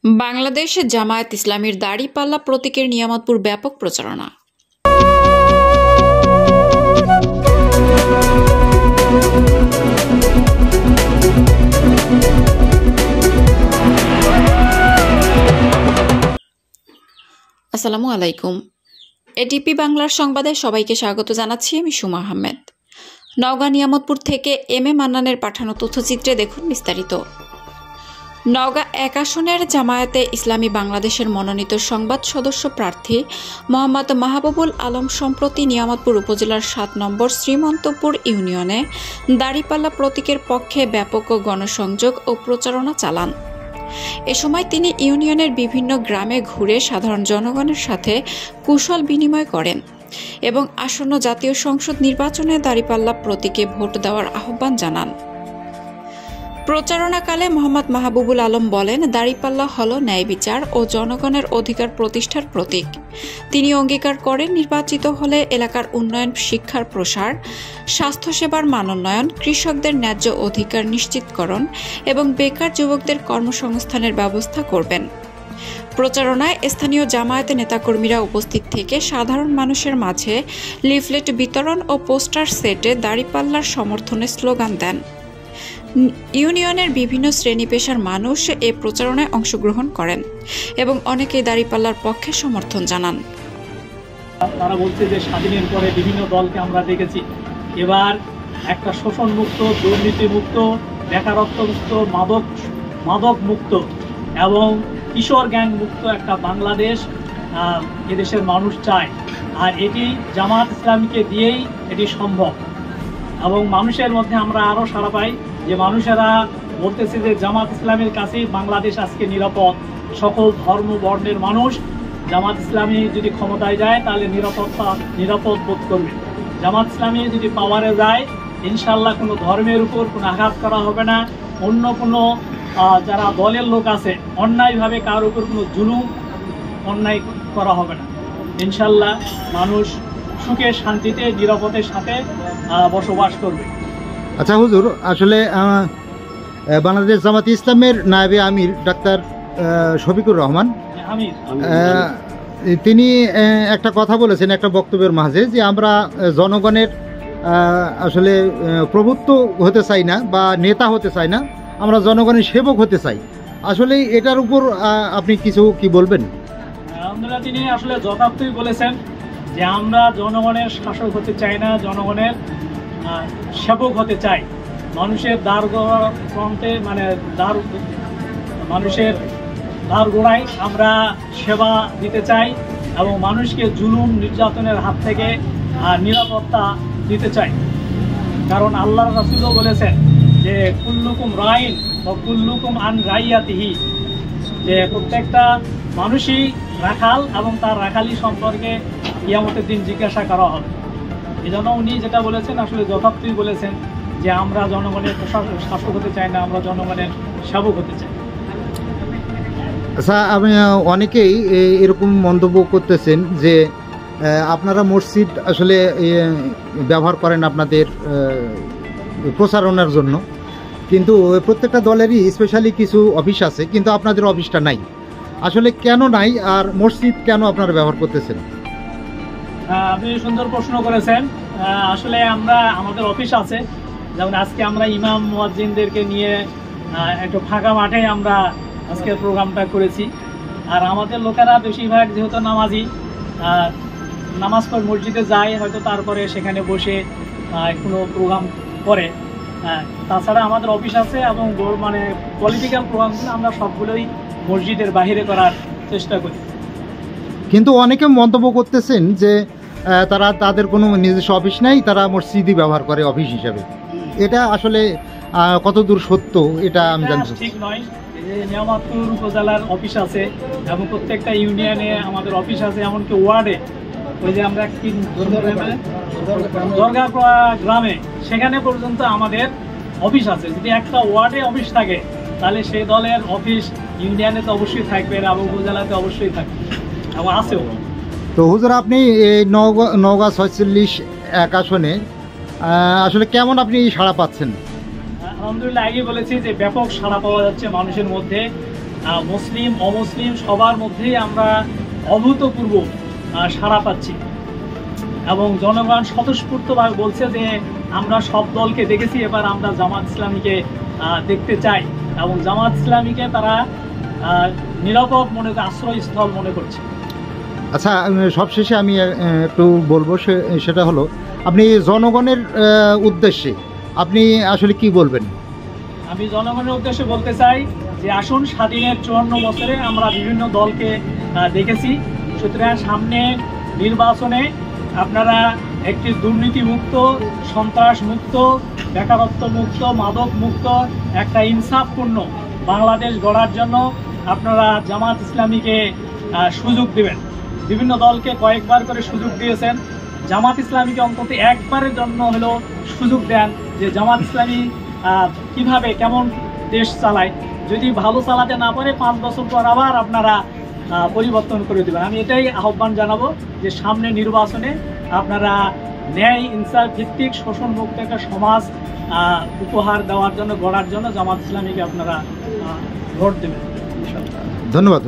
বাংলাদেশ জামায়াত ইসলামীর দাড়িপাল্লা প্রতীকের নিয়ামতপুর ব্যাপক প্রচারণা। আসসালামু আলাইকুম। এটিপি বাংলার সংবাদে সবাইকে স্বাগত জানাচ্ছি। আমি সুমা আহমেদ। নওগাঁ নিয়ামতপুর থেকে এম এ মান্নানের পাঠানো তথ্যচিত্রে দেখুন বিস্তারিত। নওগাঁ ১ আসনের জামায়াতে ইসলামী বাংলাদেশের মনোনীত সংবাদ সদস্য প্রার্থী মোহাম্মদ মাহবুবুল আলম সম্প্রতি নিয়ামতপুর উপজেলার ৭ নম্বর শ্রীমন্তপুর ইউনিয়নে দাড়িপাল্লা প্রতীকের পক্ষে ব্যাপক গণসংযোগ ও প্রচারণা চালান। এ সময় তিনি ইউনিয়নের বিভিন্ন গ্রামে ঘুরে সাধারণ জনগণের সাথে কুশল বিনিময় করেন এবং আসন্ন জাতীয় সংসদ নির্বাচনে দাড়িপাল্লা প্রতীকে ভোট দেওয়ার আহ্বান জানান। প্রচারণাকালে মোহাম্মদ মাহবুবুল আলম বলেন, দাড়িপাল্লা হল ন্যায় বিচার ও জনগণের অধিকার প্রতিষ্ঠার প্রতীক। তিনি অঙ্গীকার করেন, নির্বাচিত হলে এলাকার উন্নয়ন, শিক্ষার প্রসার, স্বাস্থ্যসেবার মানোন্নয়ন, কৃষকদের ন্যায্য অধিকার নিশ্চিতকরণ এবং বেকার যুবকদের কর্মসংস্থানের ব্যবস্থা করবেন। প্রচারণায় স্থানীয় জামায়াতে নেতাকর্মীরা উপস্থিত থেকে সাধারণ মানুষের মাঝে লিফলেট বিতরণ ও পোস্টার সেটে দাড়িপাল্লার সমর্থনে স্লোগান দেন। ইউনিয়নের বিভিন্ন শ্রেণী পেশার মানুষ এ প্রচারণায় অংশগ্রহণ করেন এবং অনেকেই দাড়িপাল্লার পক্ষে সমর্থন জানান। তারা বলছে যে স্বাধীনের পরে বিভিন্ন দলকে আমরা দেখেছি, এবার একটা শোষণ মুক্ত, দুর্নীতি মুক্ত, বেকারত্ব মুক্ত, মাদক মুক্ত এবং কিশোর গ্যাং মুক্ত একটা বাংলাদেশ এদেশের মানুষ চায়। আর এটি জামায়াত ইসলামীকে দিয়েই এটি সম্ভব। এবং মানুষের মধ্যে আমরা আরও সাড়া পাই যে মানুষেরা বলতেছে যে জামাত ইসলামের কাছেই বাংলাদেশ আজকে নিরাপদ। সকল ধর্ম বর্ণের মানুষ জামাত ইসলামী যদি ক্ষমতায় যায় তাহলে নিরাপদ বোধ করবে। জামাত ইসলামী যদি পাওয়ারে যায়, ইনশাল্লাহ কোনো ধর্মের উপর কোনো আঘাত করা হবে না। অন্য কোনো যারা দলের লোক আছে অন্যায়ভাবে কার উপর কোনো জুলুম অন্যায় করা হবে না। ইনশাল্লাহ মানুষ সুখে শান্তিতে নিরাপদের সাথে বসবাস করবে। আচ্ছা হুজুর, আসলে বাংলাদেশ জামাত ইসলামের নায়েবে আমির ডাক্তার শফিকুর রহমান তিনি একটা কথা বলেছেন একটা বক্তব্যের মাঝে, যে আমরা জনগণের আসলে প্রভুত্ব হতে চাই না বা নেতা হতে চাই না, আমরা জনগণের সেবক হতে চাই। আসলে এটার উপর আপনি কিছু কি বলবেন? আলহামদুলিল্লাহ, তিনি আসলে যথার্থই বলেছেন যে আমরা জনগণের শাসক হতে চাই না, জনগণের সেবক হতে চাই। মানুষের মানুষের দ্বার গোড়ায় আমরা সেবা দিতে চাই এবং মানুষকে জুলুম নির্যাতনের হাত থেকে নিরাপত্তা দিতে চাই। কারণ আল্লাহ রাসূলও বলেছেন যে কুল্লুকুম রাইন ওয়া কুল্লুকুম আন রাইয়াতিহি, যে প্রত্যেকটা মানুষই রাখাল এবং তার রাখালি সম্পর্কে কিয়ামতের দিন জিজ্ঞাসা করা হবে। এজন্য উনি যেটা বলেছেন আসলে যথার্থই বলেছেন যে আমরা জনগণের শাসক হতে চাই না, আমরা জনগণের সেবক হতে চাই। আচ্ছা, আমি অনেকেই এরকম মন্তব্য করতেছেন যে আপনারা মসজিদ আসলে ব্যবহার করেন আপনাদের প্রচারণার জন্য, কিন্তু প্রত্যেকটা দলেরই স্পেশালি কিছু অফিস আছে, কিন্তু আপনাদের অফিসটা নাই। আসলে কেন নাই, আর মসজিদ কেন আপনারা ব্যবহার করতেছেন? আপনি সুন্দর প্রশ্ন করেছেন। আসলে আমাদের অফিস আছে, যেমন আজকে আমরা ইমাম মুয়াজ্জিনদেরকে নিয়ে একটু ফাঁকা মাঠে আমরা আজকের প্রোগ্রামটা করেছি। আর আমাদের লোকেরা বেশিরভাগ যেহেতু নামাজি, নামাজ পড়ে মসজিদে যায়, হয়তো তারপরে সেখানে বসে কোনো প্রোগ্রাম করে। তাছাড়া আমাদের অফিস আছে এবং পলিটিক্যাল প্রোগ্রামগুলো আমরা সবগুলোই মসজিদের বাহিরে করার চেষ্টা করি। কিন্তু অনেকে মন্তব্য করতেছেন যে তাদের কোনো নিজস্ব অফিস নাই, তারা মসজিদই ব্যবহার করে অফিস হিসাবে। এটা আসলে কতদূর সত্য এটা আমি জানতে চাই। ঠিক নয়। নিয়ামতপুর উপজেলার অফিস আছে এবং প্রত্যেকটা ইউনিয়নে আমাদের অফিস আছে, এমনকি ওয়ার্ডে, ওই যে আমরা দরগাপাড়া গ্রামে সেখানে পর্যন্ত আমাদের অফিস আছে। যদি একটা ওয়ার্ডে অফিস থাকে তাহলে সেই দলের অফিস ইউনিয়নে তো অবশ্যই থাকবে এবং উপজেলাতে অবশ্যই থাকবে এবং আছেও। তো হুজুর, আপনি এই নওগাঁ 46 আসনে আসলে কেমন আপনি সাড়া পাচ্ছেন? আলহামদুলিল্লাহ, আগে বলেছি যে ব্যাপক সাড়া পাওয়া যাচ্ছে মানুষের মধ্যে। মুসলিম অমুসলিম সবার মধ্যেই আমরা অভূতপূর্ব সাড়া পাচ্ছি এবং জনগণ স্বতঃস্ফূর্তভাবে বলছে যে আমরা সব দলকে দেখেছি, এবার আমরা জামাত ইসলামীকে দেখতে চাই এবং জামাত ইসলামীকে তারা নিরাপদ মনে করে আশ্রয়স্থল মনে করছে। আচ্ছা, সবশেষে আমি একটু বলবো, সেটা হলো আপনি জনগণের উদ্দেশ্যে আপনি আসলে কি বলবেন? আমি জনগণের উদ্দেশ্যে বলতে চাই যে আসুন, স্বাধীনের 54 বছরে আমরা বিভিন্ন দলকে দেখেছি, সুতরাং সামনে নির্বাচনে আপনারা একটি দুর্নীতিমুক্ত, সন্ত্রাসমুক্ত, বেকারত্ব মুক্ত, মাদক মুক্ত একটা ইনসাফপূর্ণ বাংলাদেশ গড়ার জন্য আপনারা জামাত ইসলামীকে সুযোগ দেবেন। বিভিন্ন দলকে কয়েকবার করে সুযোগ দিয়েছেন, জামাত ইসলামীকে অন্তত একবারের জন্য হলেও সুযোগ দেন যে জামাত ইসলামী কিভাবে কেমন দেশ চালায়। যদি ভালো চালাতে না পারে 5 বছর পর আবার আপনারা পরিবর্তন করে দেবেন। আমি এটাই আহ্বান জানাবো যে সামনে নির্বাচনে আপনারা ন্যায় ইনসাফ ভিত্তিক শোষণমুক্ত একটা সমাজ উপহার দেওয়ার জন্য, গড়ার জন্য জামাত ইসলামীকে আপনারা ভোট দেবেন। ধন্যবাদ।